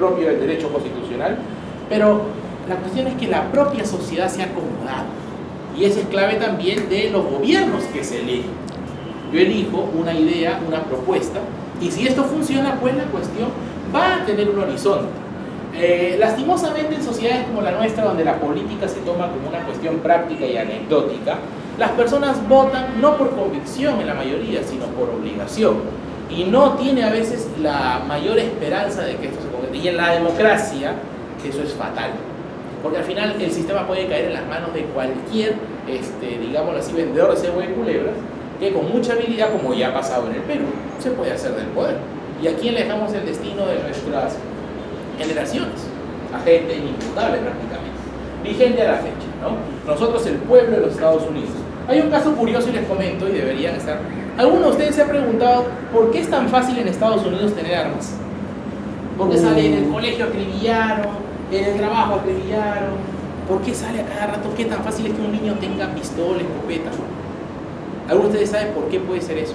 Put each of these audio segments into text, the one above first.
propio del derecho constitucional, pero la cuestión es que la propia sociedad se ha acomodado, y esa es clave también de los gobiernos que se eligen. Yo elijo una idea, una propuesta, y si esto funciona, pues la cuestión va a tener un horizonte. Lastimosamente en sociedades como la nuestra, donde la política se toma como una cuestión práctica y anecdótica, las personas votan no por convicción en la mayoría, sino por obligación, y no tiene a veces la mayor esperanza de que esto se concrete. Y en la democracia eso es fatal, porque al final el sistema puede caer en las manos de cualquier, digámoslo así, vendedor de cebo de culebras, que con mucha habilidad, como ya ha pasado en el Perú, se puede hacer del poder. ¿Y a quién le dejamos el destino de nuestras generaciones? A gente inimputable prácticamente, vigente a la fecha, ¿no? Nosotros, el pueblo de los Estados Unidos. Hay un caso curioso y les comento, y deberían estar. ¿Alguno de ustedes se ha preguntado por qué es tan fácil en Estados Unidos tener armas? ¿Por qué sale en el colegio acribillaron, en el trabajo acribillaron? ¿Por qué sale a cada rato? ¿Qué tan fácil es que un niño tenga pistola, escopeta? ¿Alguno de ustedes sabe por qué puede ser eso?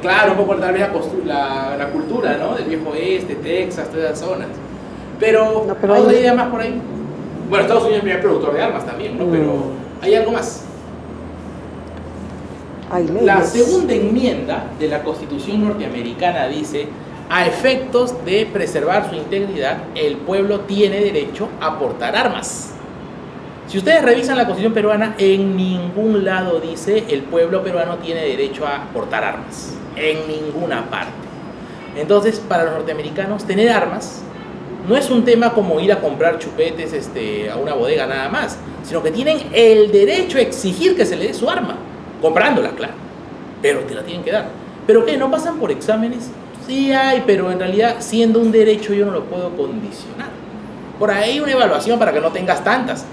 Claro, un poco tal vez la cultura, ¿no? Del viejo oeste, Texas, todas esas zonas. Pero, ¿hay otra idea más por ahí? Bueno, Estados Unidos es el primer productor de armas también, ¿no? Pero hay algo más. La segunda enmienda de la Constitución norteamericana dice: a efectos de preservar su integridad, el pueblo tiene derecho a portar armas. Si ustedes revisan la Constitución peruana, en ningún lado dice el pueblo peruano tiene derecho a portar armas. En ninguna parte. Entonces, para los norteamericanos, tener armas no es un tema como ir a comprar chupetes a una bodega nada más, sino que tienen el derecho a exigir que se le dé su arma, comprándola, claro, pero te la tienen que dar. ¿Pero qué? ¿No pasan por exámenes? Sí hay, pero en realidad, siendo un derecho, yo no lo puedo condicionar. Por ahí hay una evaluación para que no tengas tantas,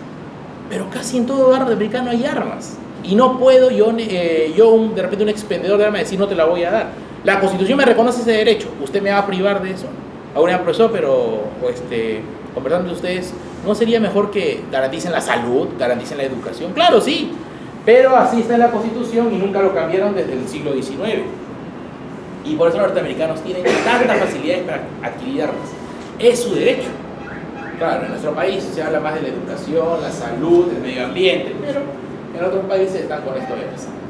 pero casi en todo hogar norteamericano hay armas. Y no puedo yo de repente un expendedor de armas decir no te la voy a dar. La Constitución me reconoce ese derecho. ¿Usted me va a privar de eso? Ahora, profesor, pero conversando de ustedes, ¿no sería mejor que garanticen la salud, garanticen la educación? Claro, sí, pero así está en la Constitución y nunca lo cambiaron desde el siglo XIX. Y por eso los norteamericanos tienen tantas facilidades para adquirir armas. Es su derecho. Claro, en nuestro país se habla más de la educación, la salud, el medio ambiente, pero en otros países están con esto de las armas.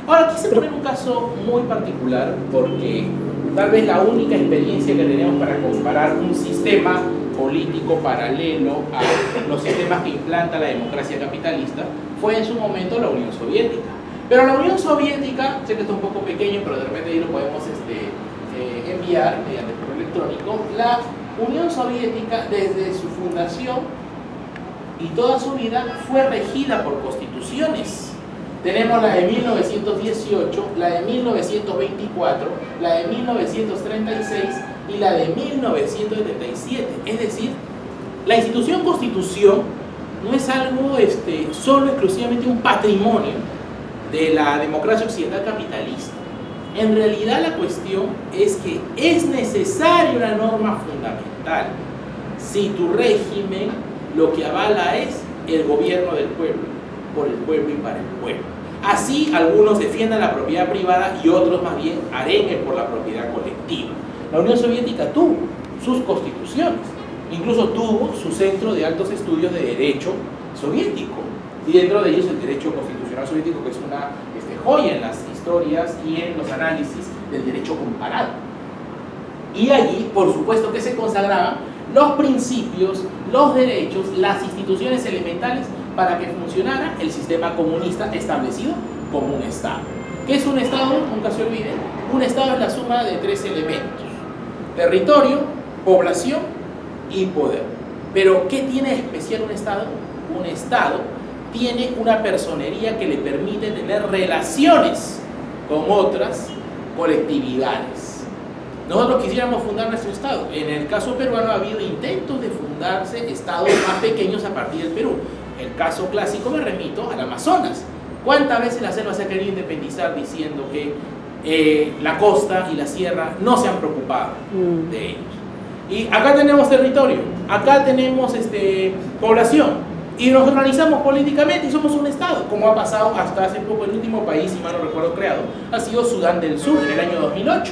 Ahora, quise poner un caso muy particular porque tal vez la única experiencia que tenemos para comparar un sistema político paralelo a los sistemas que implanta la democracia capitalista fue en su momento la Unión Soviética. Pero la Unión Soviética, sé que está un poco pequeño, pero de repente ahí lo podemos enviar mediante correo electrónico. La Unión Soviética, desde su fundación y toda su vida, fue regida por constituciones. Tenemos la de 1918, la de 1924, la de 1936 y la de 1977. Es decir, la institución Constitución no es algo solo exclusivamente un patrimonio de la democracia occidental capitalista. En realidad la cuestión es que es necesaria una norma fundamental si tu régimen lo que avala es el gobierno del pueblo, por el pueblo y para el pueblo. Así algunos defiendan la propiedad privada y otros más bien arenguen por la propiedad colectiva. La Unión Soviética tuvo sus constituciones, incluso tuvo su centro de altos estudios de derecho soviético, y dentro de ellos el derecho constitucional soviético, que es una joya en las historias y en los análisis del derecho comparado. Y allí, por supuesto, que se consagraban los principios, los derechos, las instituciones elementales para que funcionara el sistema comunista establecido como un Estado. ¿Qué es un Estado? Nunca se olviden. Un Estado es la suma de tres elementos: territorio, población y poder. Pero ¿qué tiene de especial un Estado? Un Estado tiene una personería que le permite tener relaciones con otras colectividades. Nosotros quisiéramos fundar nuestro Estado. En el caso peruano ha habido intentos de fundarse estados más pequeños a partir del Perú. El caso clásico me remito al Amazonas. ¿Cuántas veces la selva se ha querido independizar diciendo que la costa y la sierra no se han preocupado de ellos? Y acá tenemos territorio, acá tenemos población, y nos organizamos políticamente y somos un Estado, como ha pasado hasta hace poco. El último país, si mal no recuerdo, creado ha sido Sudán del Sur en el año 2008.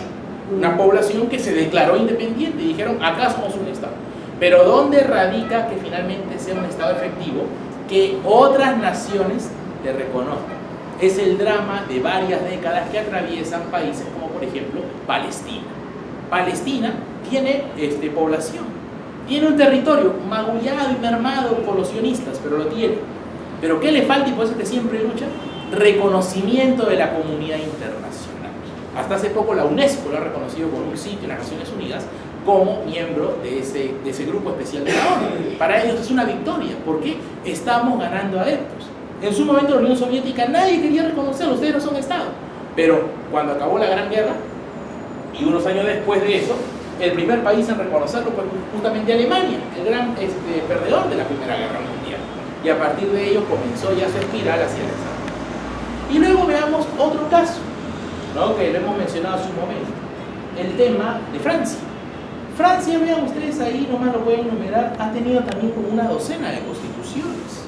Una población que se declaró independiente y dijeron, acá somos un Estado. Pero ¿dónde radica que finalmente sea un Estado efectivo? Que otras naciones le reconozcan. Es el drama de varias décadas que atraviesan países como por ejemplo Palestina. Palestina tiene población, tiene un territorio magullado y mermado por los sionistas, pero lo tiene. Pero ¿qué le falta? Y por eso es que siempre lucha, reconocimiento de la comunidad internacional. Hasta hace poco la UNESCO lo ha reconocido con un sitio en las Naciones Unidas como miembro de ese grupo especial de la ONU. Para ellos es una victoria, porque estamos ganando adeptos. En su momento la Unión Soviética nadie quería reconocerlo, ustedes no son Estado. Pero cuando acabó la Gran Guerra, y unos años después de eso, el primer país en reconocerlo fue justamente Alemania, el gran perdedor de la Primera Guerra Mundial. Y a partir de ello comenzó ya su espiral hacia el desarrollo. Y luego veamos otro caso, ¿no?, que lo hemos mencionado hace un momento, el tema de Francia. Francia, vean ustedes ahí, nomás lo pueden enumerar, ha tenido también como una docena de constituciones.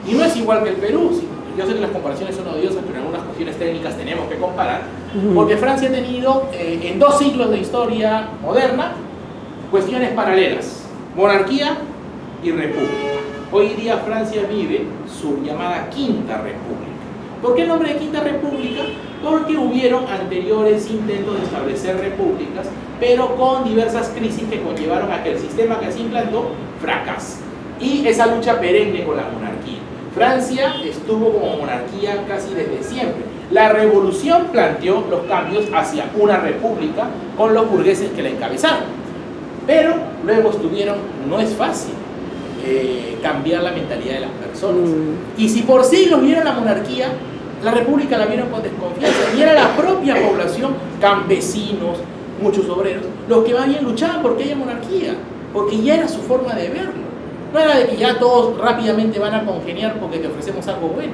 Y no es igual que el Perú. Yo sé que las comparaciones son odiosas, pero en algunas cuestiones técnicas tenemos que comparar, porque Francia ha tenido en 2 siglos de historia moderna cuestiones paralelas: monarquía y república. Hoy día Francia vive su llamada Quinta República. ¿Por qué el nombre de Quinta República? Porque hubieron anteriores intentos de establecer repúblicas, pero con diversas crisis que conllevaron a que el sistema que se implantó fracase. Y esa lucha perenne con la monarquía. Francia estuvo como monarquía casi desde siempre. La revolución planteó los cambios hacia una república con los burgueses que la encabezaron. Pero luego no es fácil cambiar la mentalidad de las personas. Y si por siglos vieron la monarquía, la república la vieron con desconfianza. Y era la propia población, campesinos, muchos obreros, los que más bien luchaban porque haya monarquía, porque ya era su forma de verlo. No era de que ya todos rápidamente van a congeniar porque te ofrecemos algo bueno.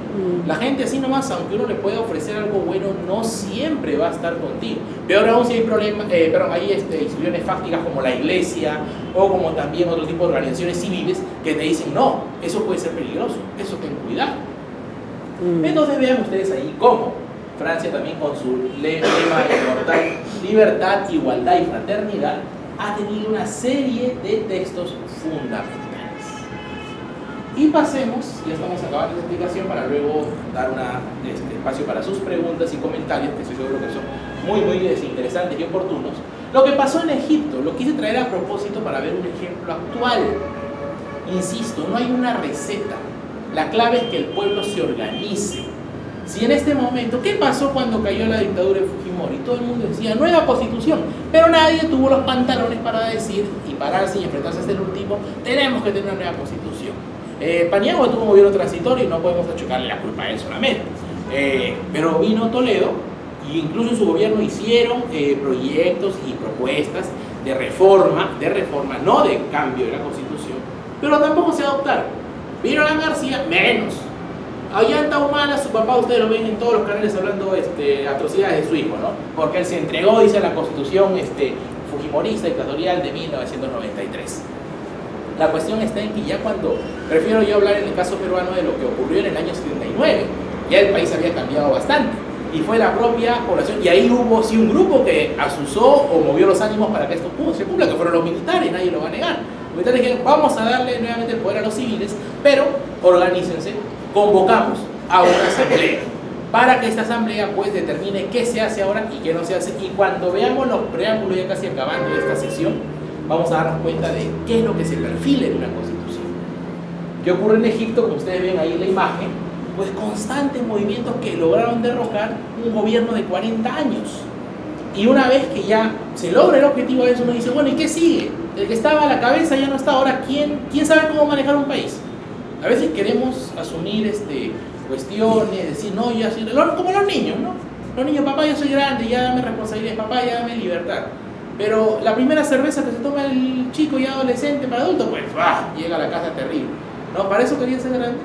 La gente así nomás, aunque uno le pueda ofrecer algo bueno, no siempre va a estar contigo. Peor aún si hay problemas, hay instituciones fácticas como la iglesia o como también otro tipo de organizaciones civiles que te dicen, no, eso puede ser peligroso, eso ten cuidado. Entonces vean ustedes ahí cómo Francia también con su lema inmortal, libertad, igualdad y fraternidad, ha tenido una serie de textos fundamentales. Y pasemos, ya estamos acabando la explicación para luego dar espacio para sus preguntas y comentarios, que estoy seguro que son muy interesantes y oportunos. Lo que pasó en Egipto, lo quise traer a propósito para ver un ejemplo actual. Insisto, no hay una receta. La clave es que el pueblo se organice. Si en este momento, ¿qué pasó cuando cayó la dictadura de Fujimori? Todo el mundo decía, nueva constitución, pero nadie tuvo los pantalones para decir y pararse y enfrentarse hasta el último, tenemos que tener una nueva constitución. Paniagua tuvo un gobierno transitorio y no podemos achacarle la culpa a él solamente. Pero vino Toledo e incluso en su gobierno hicieron proyectos y propuestas de reforma, no de cambio de la constitución, pero tampoco se adoptaron. Vino Alan García, menos. Allá en Tahumala, su papá, ustedes lo ven en todos los canales hablando atrocidades de su hijo, ¿no? Porque él se entregó, dice, a la constitución fujimorista dictatorial de 1993. La cuestión está en que ya cuando, prefiero yo hablar en el caso peruano de lo que ocurrió en el año 79, ya el país había cambiado bastante y fue la propia población, y ahí hubo sí un grupo que asusó o movió los ánimos para que esto se cumpla, que fueron los militares, nadie lo va a negar. Los militares dijeron, vamos a darle nuevamente el poder a los civiles, pero organícense, convocamos a una asamblea para que esta asamblea pues determine qué se hace ahora y qué no se hace, y cuando veamos los preámbulos ya casi acabando de esta sesión, vamos a darnos cuenta de qué es lo que se perfila en una constitución. ¿Qué ocurre en Egipto? Como ustedes ven ahí en la imagen, pues constantes movimientos que lograron derrocar un gobierno de 40 años. Y una vez que ya se logra el objetivo de eso, uno dice, bueno, ¿y qué sigue? El que estaba a la cabeza ya no está, ahora ¿quién sabe cómo manejar un país? A veces queremos asumir cuestiones, decir, no, yo así, como los niños, ¿no? Los niños, papá, yo soy grande, ya dame responsabilidad, papá, ya dame libertad. Pero la primera cerveza que se toma el chico ya adolescente para adulto, pues llega a la casa terrible. ¿No? ¿Para eso querías ser grande?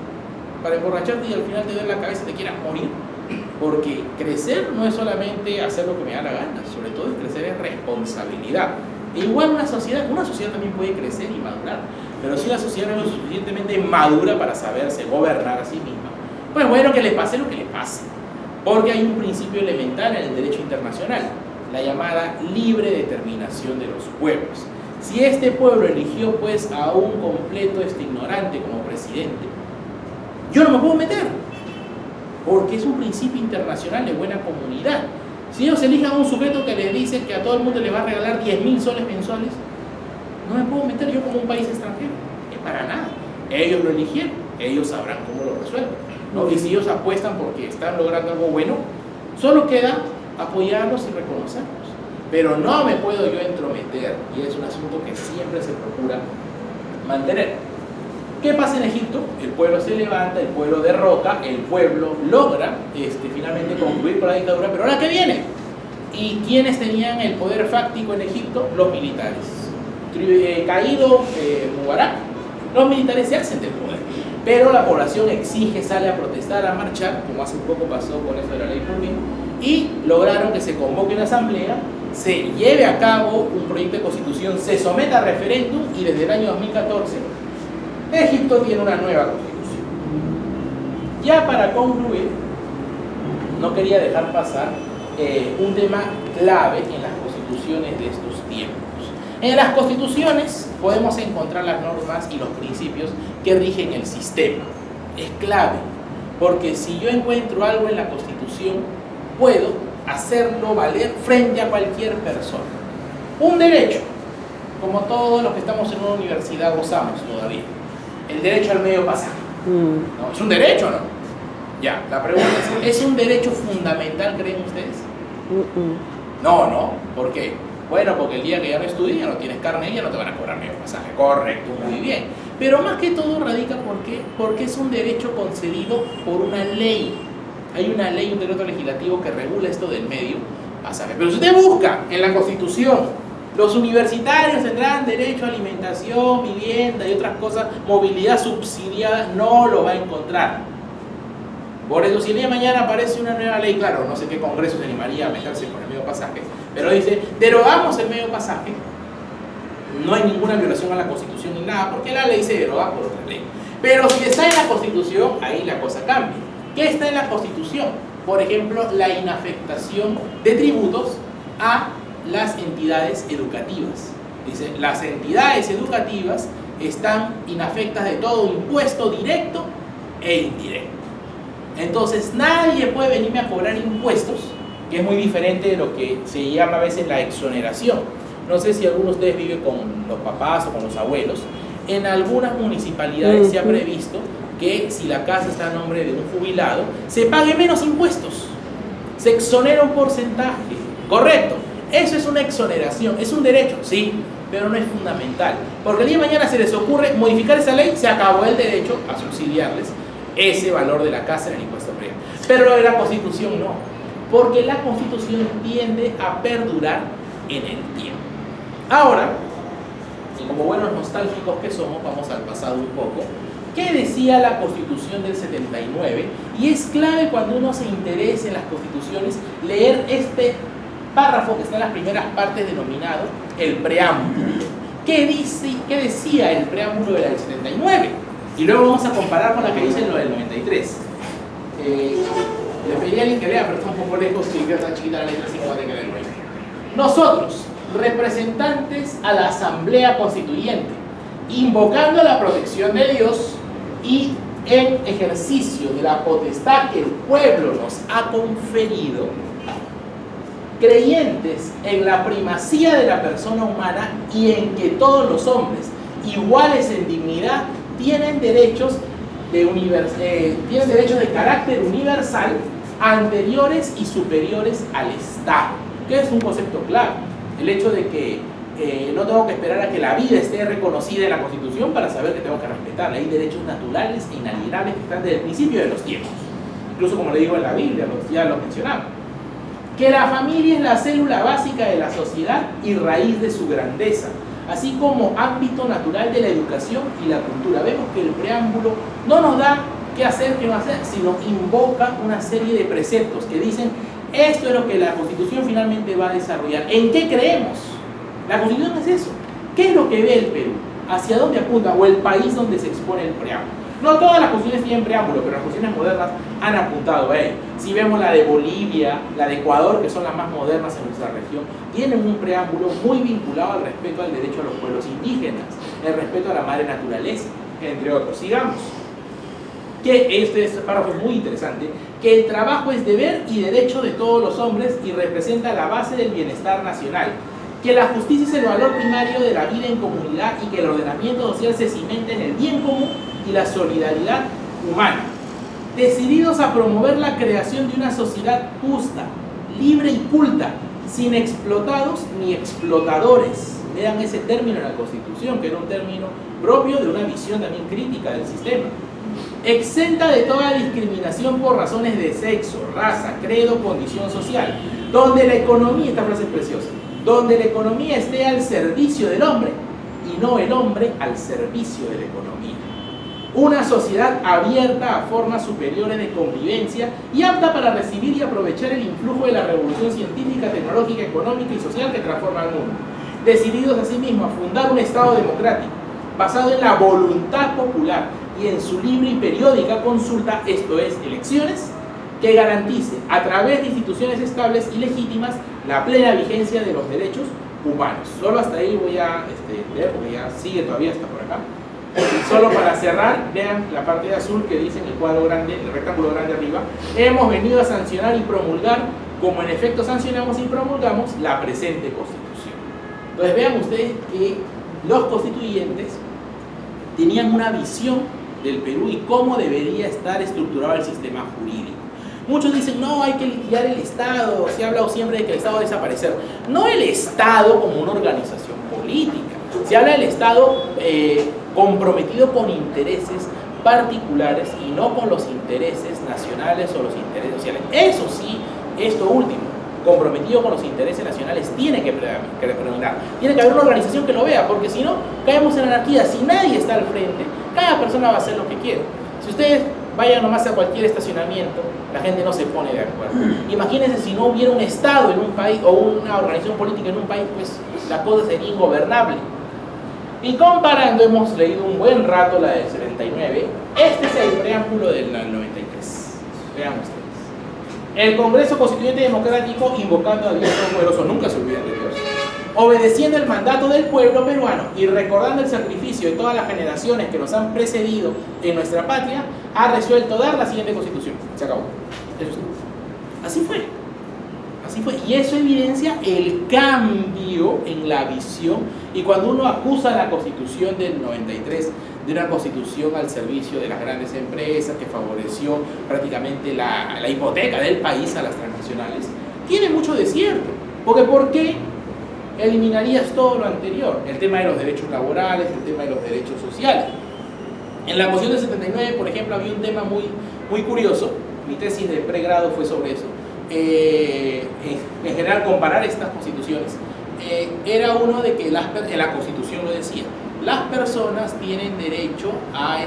Para emborracharte y al final te duele la cabeza y te quieras morir. Porque crecer no es solamente hacer lo que me da la gana, sobre todo es crecer en responsabilidad. E igual una sociedad también puede crecer y madurar, pero si la sociedad no es lo suficientemente madura para saberse gobernar a sí misma, pues bueno, que le pase lo que le pase. Porque hay un principio elemental en el derecho internacional. la llamada libre determinación de los pueblos. Si este pueblo eligió pues a un completo ignorante como presidente, yo no me puedo meter, porque es un principio internacional de buena comunidad. Si ellos eligen a un sujeto que les dice que a todo el mundo le va a regalar 10.000 soles mensuales, no me puedo meter yo como un país extranjero, es para nada. Ellos lo eligieron, ellos sabrán cómo lo resuelven, ¿no? Y si ellos apuestan porque están logrando algo bueno, solo queda apoyarlos y reconocerlos. Pero no me puedo yo entrometer, y es un asunto que siempre se procura mantener. ¿Qué pasa en Egipto? El pueblo se levanta, el pueblo derroca, el pueblo logra finalmente concluir con la dictadura, pero ahora ¿qué viene? ¿Y quiénes tenían el poder fáctico en Egipto? Los militares. Caído Mubarak, los militares se hacen del poder, pero la población exige, sale a protestar, a marchar, como hace poco pasó con eso de la ley Purvin, y lograron que se convoque una asamblea, se lleve a cabo un proyecto de constitución, se someta a referéndum, y desde el año 2014 Egipto tiene una nueva constitución. Ya para concluir, no quería dejar pasar un tema clave en las constituciones de estos tiempos. En las constituciones podemos encontrar las normas y los principios que rigen el sistema. Es clave, porque si yo encuentro algo en la constitución, puedo hacerlo valer frente a cualquier persona. Un derecho, como todos los que estamos en una universidad gozamos todavía, el derecho al medio pasaje. ¿No? ¿Es un derecho o no? Ya, la pregunta ¿es un derecho fundamental, creen ustedes? No, ¿por qué? Bueno, porque el día que ya no estudies, ya no tienes carne y ya no te van a cobrar medio pasaje. Correcto, muy bien. Pero más que todo radica porque es un derecho concedido por una ley. Hay una ley, un decreto legislativo que regula esto del medio pasaje. Pero si usted busca en la Constitución, los universitarios tendrán derecho a alimentación, vivienda y otras cosas, movilidad subsidiada, no lo va a encontrar. Por eso, si el día de mañana aparece una nueva ley, claro, no sé qué congreso se animaría a meterse con el medio pasaje, pero dice, derogamos el medio pasaje, no hay ninguna violación a la Constitución ni nada, porque la ley se deroga por otra ley. Pero si está en la Constitución, ahí la cosa cambia. ¿Qué está en la Constitución? Por ejemplo, la inafectación de tributos a las entidades educativas. Dice, las entidades educativas están inafectas de todo impuesto directo e indirecto. Entonces nadie puede venirme a cobrar impuestos, que es muy diferente de lo que se llama a veces la exoneración. No sé si alguno de ustedes vive con los papás o con los abuelos. En algunas municipalidades se ha previsto que si la casa está a nombre de un jubilado, se pague menos impuestos, se exonera un porcentaje. Correcto, eso es una exoneración, es un derecho, sí, pero no es fundamental, porque el día de mañana se les ocurre modificar esa ley, se acabó el derecho a subsidiarles ese valor de la casa en el impuesto previo. Pero lo de la Constitución no, porque la Constitución tiende a perdurar en el tiempo. Ahora, y como buenos nostálgicos que somos, vamos al pasado un poco. ¿Qué decía la Constitución del 79? Y es clave cuando uno se interese en las constituciones leer este párrafo que está en las primeras partes denominado el preámbulo. ¿Qué decía el preámbulo de la del 79? Y luego vamos a comparar con la que dice lo del 93. Le pediría a alguien que lea, pero está un poco lejos, si veo tan chiquita la letra, así que va a tener que leerlo ahí. Nosotros, representantes a la Asamblea Constituyente, invocando la protección de Dios y en ejercicio de la potestad que el pueblo nos ha conferido, creyentes en la primacía de la persona humana y en que todos los hombres, iguales en dignidad, tienen derechos de carácter universal, anteriores y superiores al Estado, que es un concepto clave. El hecho de que no tengo que esperar a que la vida esté reconocida en la Constitución para saber que tengo que respetarla. Hay derechos naturales e inalienables que están desde el principio de los tiempos. Incluso, como le digo en la Biblia, ya lo mencionamos. Que la familia es la célula básica de la sociedad y raíz de su grandeza, así como ámbito natural de la educación y la cultura. Vemos que el preámbulo no nos da qué hacer, qué no hacer, sino invoca una serie de preceptos que dicen esto es lo que la Constitución finalmente va a desarrollar. ¿En qué creemos? La Constitución es eso. ¿Qué es lo que ve el Perú? ¿Hacia dónde apunta? O el país donde se expone el preámbulo. No todas las constituciones tienen preámbulo, pero las constituciones modernas han apuntado a ello. Si vemos la de Bolivia, la de Ecuador, que son las más modernas en nuestra región, tienen un preámbulo muy vinculado al respeto al derecho a los pueblos indígenas, el respeto a la madre naturaleza, entre otros. Sigamos. Que este párrafo es muy interesante, que el trabajo es deber y derecho de todos los hombres y representa la base del bienestar nacional, que la justicia es el valor primario de la vida en comunidad y que el ordenamiento social se cimenta en el bien común y la solidaridad humana, decididos a promover la creación de una sociedad justa, libre y culta, sin explotados ni explotadores. Vean ese término en la Constitución, que era un término propio de una visión también crítica del sistema. Exenta de toda discriminación por razones de sexo, raza, credo, condición social, donde la economía, esta frase es preciosa, donde la economía esté al servicio del hombre y no el hombre al servicio de la economía. Una sociedad abierta a formas superiores de convivencia y apta para recibir y aprovechar el influjo de la revolución científica, tecnológica, económica y social que transforma el mundo. Decididos asimismo a fundar un Estado democrático basado en la voluntad popular y en su libre y periódica consulta, esto es, elecciones, que garantice a través de instituciones estables y legítimas la plena vigencia de los derechos humanos. Solo hasta ahí voy a leer, porque ya sigue todavía hasta por acá. Y solo para cerrar, vean la parte de azul que dice en el cuadro grande, el rectángulo grande arriba, hemos venido a sancionar y promulgar, como en efecto sancionamos y promulgamos, la presente Constitución. Entonces vean ustedes que los constituyentes tenían una visión del Perú y cómo debería estar estructurado el sistema jurídico. Muchos dicen, no, hay que liquidar el Estado, se ha hablado siempre de que el Estado va a desaparecer. No el Estado como una organización política, se habla del Estado comprometido con intereses particulares y no con los intereses nacionales o los intereses sociales. Eso sí, esto último, comprometido con los intereses nacionales, tiene que predominar. Tiene que haber una organización que lo vea, porque si no, caemos en anarquía. Si nadie está al frente, cada persona va a hacer lo que quiere. Si ustedes vayan nomás a cualquier estacionamiento, la gente no se pone de acuerdo. Imagínense si no hubiera un Estado en un país o una organización política en un país, pues la cosa sería ingobernable. Y comparando, hemos leído un buen rato la del 79, este es el preámbulo del 93. Vean ustedes. El Congreso Constituyente Democrático, invocando a Dios Todopoderoso, nunca se olviden de Dios, obedeciendo el mandato del pueblo peruano y recordando el sacrificio de todas las generaciones que nos han precedido en nuestra patria, ha resuelto dar la siguiente Constitución. Se acabó. Así fue. Así fue. Y eso evidencia el cambio en la visión. Y cuando uno acusa a la Constitución del 93 de una Constitución al servicio de las grandes empresas que favoreció prácticamente la hipoteca del país a las transnacionales, tiene mucho de cierto. Porque ¿por qué eliminarías todo lo anterior? El tema de los derechos laborales, el tema de los derechos sociales. En la Constitución del 79, por ejemplo, había un tema muy curioso. Mi tesis de pregrado fue sobre eso. En general, comparar estas constituciones. Era uno de que en la Constitución lo decía, las personas tienen derecho a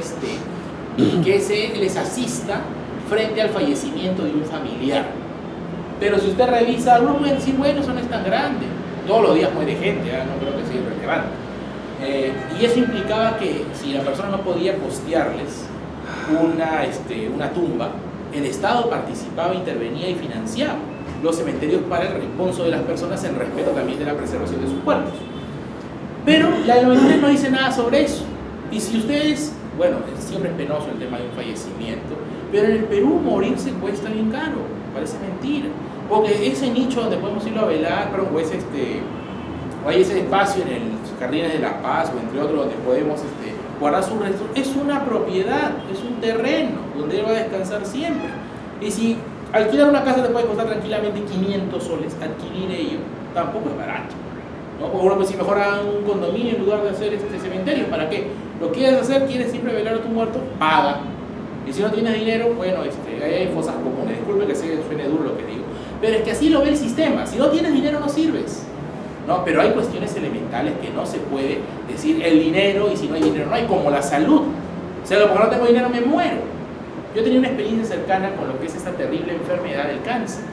que se les asista frente al fallecimiento de un familiar. Pero si usted revisa, uno puede decir, bueno, eso no es tan grande. Todos los días muere gente, no creo que sea irrelevante. Y eso implicaba que si la persona no podía costearles una tumba, el Estado participaba, intervenía y financiaba los cementerios para el reponso de las personas en respeto también de la preservación de sus cuerpos. Pero la del 93 no dice nada sobre eso. Y si ustedes, bueno, siempre es penoso el tema de un fallecimiento, pero en el Perú morirse cuesta bien caro, parece mentira. Porque ese nicho donde podemos irlo a velar, o hay ese espacio en los Jardines de la Paz, o entre otros, donde podemos guardar sus restos, es una propiedad, es un terreno donde él va a descansar siempre. Y si alquilar una casa te puede costar tranquilamente 500 soles, adquirir ello tampoco es barato, ¿no? Porque uno puede decir, mejor hagan un condominio en lugar de hacer cementerio. ¿Para qué? Lo quieres hacer, quieres siempre velar a tu muerto, paga. Y si no tienes dinero, bueno, ahí hay fosas comunes. Disculpe que suene duro lo que digo, pero es que así lo ve el sistema. Si no tienes dinero no sirves, ¿no? Pero hay cuestiones elementales que no se puede decir el dinero, y si no hay dinero no hay, como la salud. O sea, porque no tengo dinero me muero. Yo tenía una experiencia cercana con lo que es esta terrible enfermedad del cáncer.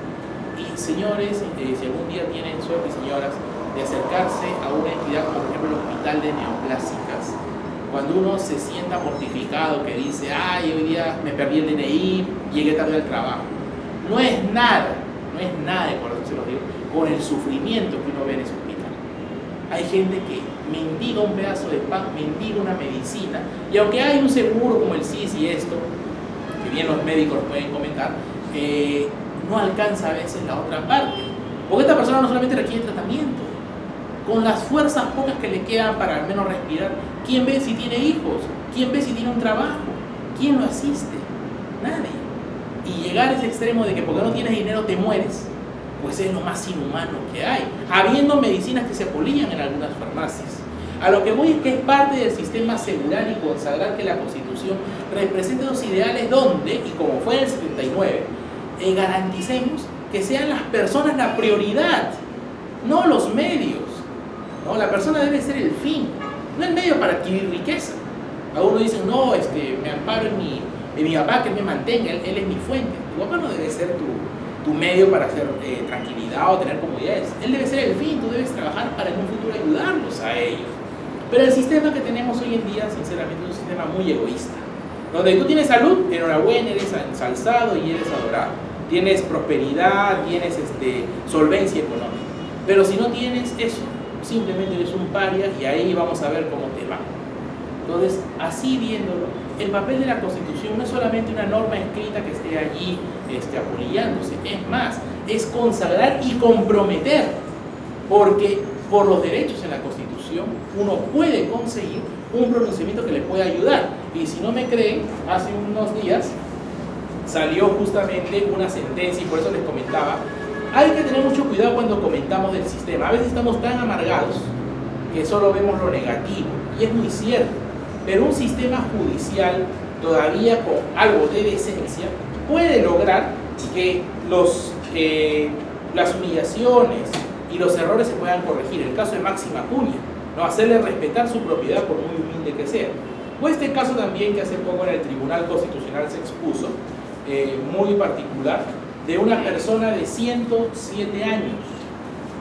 Y señores, si algún día tienen suerte, señoras, de acercarse a una entidad como por ejemplo el Hospital de Neoplásicas, cuando uno se sienta mortificado, que dice, ay, hoy día me perdí el DNI, llegué tarde al trabajo. No es nada de corazón, se los digo, con el sufrimiento que uno ve en ese hospital. Hay gente que mendiga un pedazo de pan, mendiga una medicina, y aunque hay un seguro como el SIS y esto, que bien los médicos pueden comentar, no alcanza a veces la otra parte. Porque esta persona no solamente requiere tratamiento, con las fuerzas pocas que le quedan para al menos respirar, ¿quién ve si tiene hijos? ¿Quién ve si tiene un trabajo? ¿Quién lo asiste? Nadie. Y llegar a ese extremo de que porque no tienes dinero te mueres, pues es lo más inhumano que hay, habiendo medicinas que se polían en algunas farmacias. A lo que voy es que es parte del sistema asegurar y consagrar que la Constitución represente los ideales donde, y como fue en el 79, garanticemos que sean las personas la prioridad, no los medios. ¿No? La persona debe ser el fin, no el medio para adquirir riqueza. Algunos dicen, no, me amparo en mi papá, que me mantenga, él es mi fuente. Tu papá no debe ser tu medio para hacer tranquilidad o tener comodidades. Él debe ser el fin, tú debes trabajar para en un futuro ayudarlos a ellos. Pero el sistema que tenemos hoy en día, sinceramente, es un sistema muy egoísta. Donde tú tienes salud, enhorabuena, eres ensalzado y eres adorado. Tienes prosperidad, tienes solvencia económica. Pero si no tienes eso, simplemente eres un paria y ahí vamos a ver cómo te va. Entonces, así viéndolo, el papel de la Constitución no es solamente una norma escrita que esté allí apolillándose, es más, es consagrar y comprometer, porque por los derechos en la Constitución uno puede conseguir un pronunciamiento que le pueda ayudar. Y si no me creen, hace unos días salió justamente una sentencia, y por eso les comentaba, hay que tener mucho cuidado cuando comentamos del sistema. A veces estamos tan amargados que solo vemos lo negativo, y es muy cierto, pero un sistema judicial todavía con algo de decencia puede lograr que las humillaciones y los errores se puedan corregir. El caso de Máxima Acuña, ¿no? Hacerle respetar su propiedad por muy humilde que sea. O este caso también que hace poco en el Tribunal Constitucional se expuso, muy particular, de una persona de 107 años,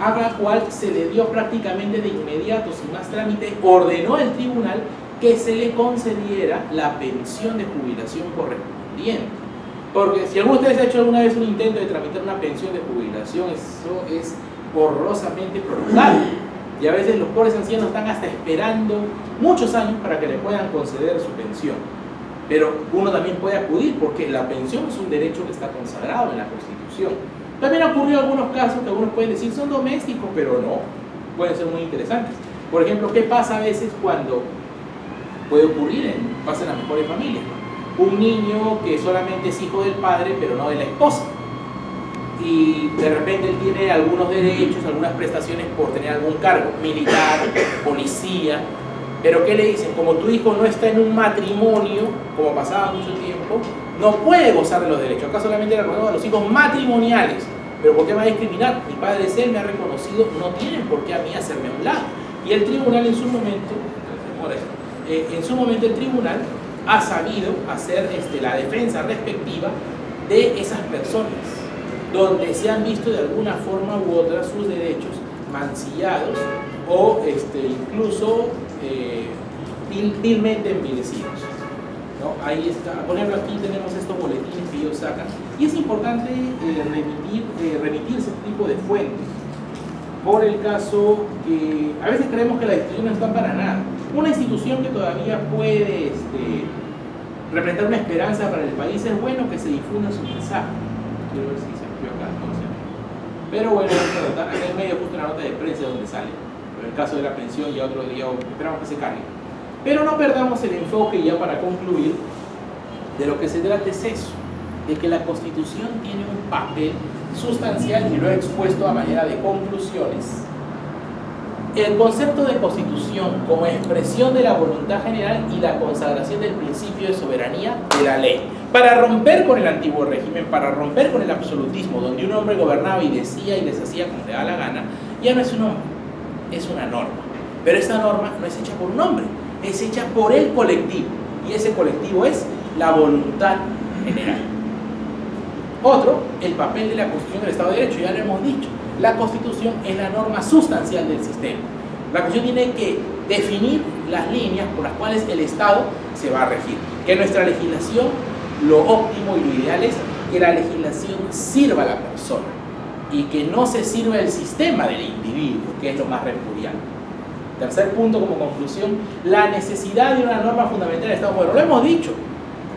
a la cual se le dio prácticamente de inmediato, sin más trámite, ordenó el tribunal que se le concediera la pensión de jubilación correspondiente. Porque si alguno de ustedes ha hecho alguna vez un intento de tramitar una pensión de jubilación, eso es horrorosamente prolongado. Y a veces los pobres ancianos están hasta esperando muchos años para que le puedan conceder su pensión. Pero uno también puede acudir porque la pensión es un derecho que está consagrado en la Constitución. También ha ocurrido algunos casos que algunos pueden decir son domésticos, pero no, pueden ser muy interesantes. Por ejemplo, ¿qué pasa a veces cuando puede ocurrir pasa en las mejores familias? Un niño que solamente es hijo del padre, pero no de la esposa. Y de repente él tiene algunos derechos, algunas prestaciones por tener algún cargo, militar, policía. Pero ¿qué le dicen? Como tu hijo no está en un matrimonio, como pasaba mucho tiempo, no puede gozar de los derechos. Acá solamente era reconocido a los hijos matrimoniales. Pero ¿por qué va a discriminar? Mi padre es él, me ha reconocido, no tienen por qué a mí hacerme a un lado. Y el tribunal en su momento el tribunal ha sabido hacer la defensa respectiva de esas personas, donde se han visto de alguna forma u otra sus derechos mancillados o incluso vilmente envilecidos, ¿no? Ahí está, por ejemplo, aquí tenemos estos boletines que ellos sacan, y es importante remitirse a este tipo de fuentes, por el caso que a veces creemos que las instituciones no están para nada. Una institución que todavía puede representar una esperanza para el país es bueno que se difunda su mensaje. Quiero ver si se envió acá, no sé. Pero bueno, acá en el medio justo una nota de prensa donde sale. Pero el caso de la pensión ya otro día esperamos que se cargue. Pero no perdamos el enfoque, ya para concluir, de lo que se trata es eso, de que la Constitución tiene un papel sustancial, y lo he expuesto a manera de conclusiones. El concepto de Constitución como expresión de la voluntad general y la consagración del principio de soberanía de la ley. Para romper con el antiguo régimen, para romper con el absolutismo, donde un hombre gobernaba y decía y deshacía como le da la gana, ya no es un hombre, es una norma. Pero esta norma no es hecha por un hombre, es hecha por el colectivo, y ese colectivo es la voluntad general. Otro, el papel de la Constitución del Estado de Derecho, ya lo hemos dicho. La Constitución es la norma sustancial del sistema. La Constitución tiene que definir las líneas por las cuales el Estado se va a regir. Que nuestra legislación, lo óptimo y lo ideal es que la legislación sirva a la persona y que no se sirva el sistema del individuo, que es lo más repudiable. Tercer punto como conclusión, la necesidad de una norma fundamental del Estado moderno. Lo hemos dicho,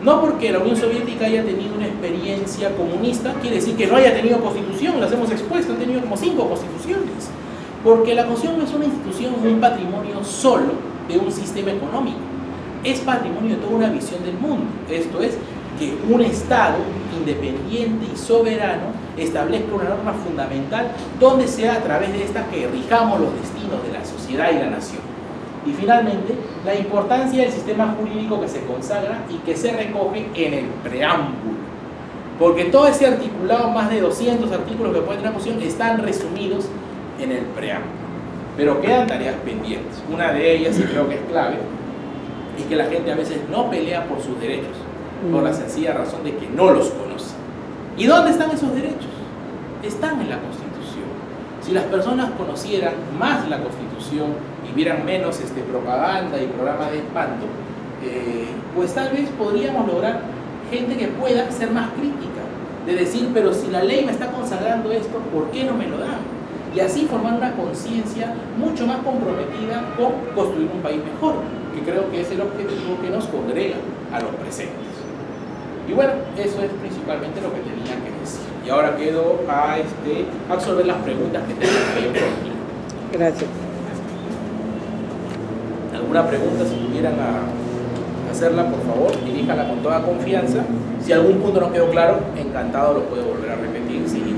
no porque la Unión Soviética haya tenido una experiencia comunista, quiere decir que no haya tenido constitución, las hemos expuesto, han tenido como 5 constituciones. Porque la Constitución no es una institución, un patrimonio solo de un sistema económico, es patrimonio de toda una visión del mundo. Esto es, que un Estado independiente y soberano establezca una norma fundamental donde sea a través de esta que rijamos los destinos de la sociedad y la nación. Y finalmente, la importancia del sistema jurídico que se consagra y que se recoge en el preámbulo. Porque todo ese articulado, más de 200 artículos que puede tener la Constitución, están resumidos en el preámbulo. Pero quedan tareas pendientes. Una de ellas, y creo que es clave, es que la gente a veces no pelea por sus derechos, por la sencilla razón de que no los conoce. ¿Y dónde están esos derechos? Están en la Constitución. Si las personas conocieran más la Constitución y vieran menos propaganda y programas de espanto, pues tal vez podríamos lograr gente que pueda ser más crítica, de decir, pero si la ley me está consagrando esto, ¿por qué no me lo dan? Y así formar una conciencia mucho más comprometida con construir un país mejor, que creo que es el objetivo que nos congrega a los presentes. Y bueno, eso es principalmente lo que tenía que decir. Y ahora quedo a absorber las preguntas que tengan ahí por aquí. Gracias. ¿Alguna pregunta? Si tuvieran a hacerla, por favor, diríjala con toda confianza. Si algún punto no quedó claro, encantado lo puedo volver a repetir sin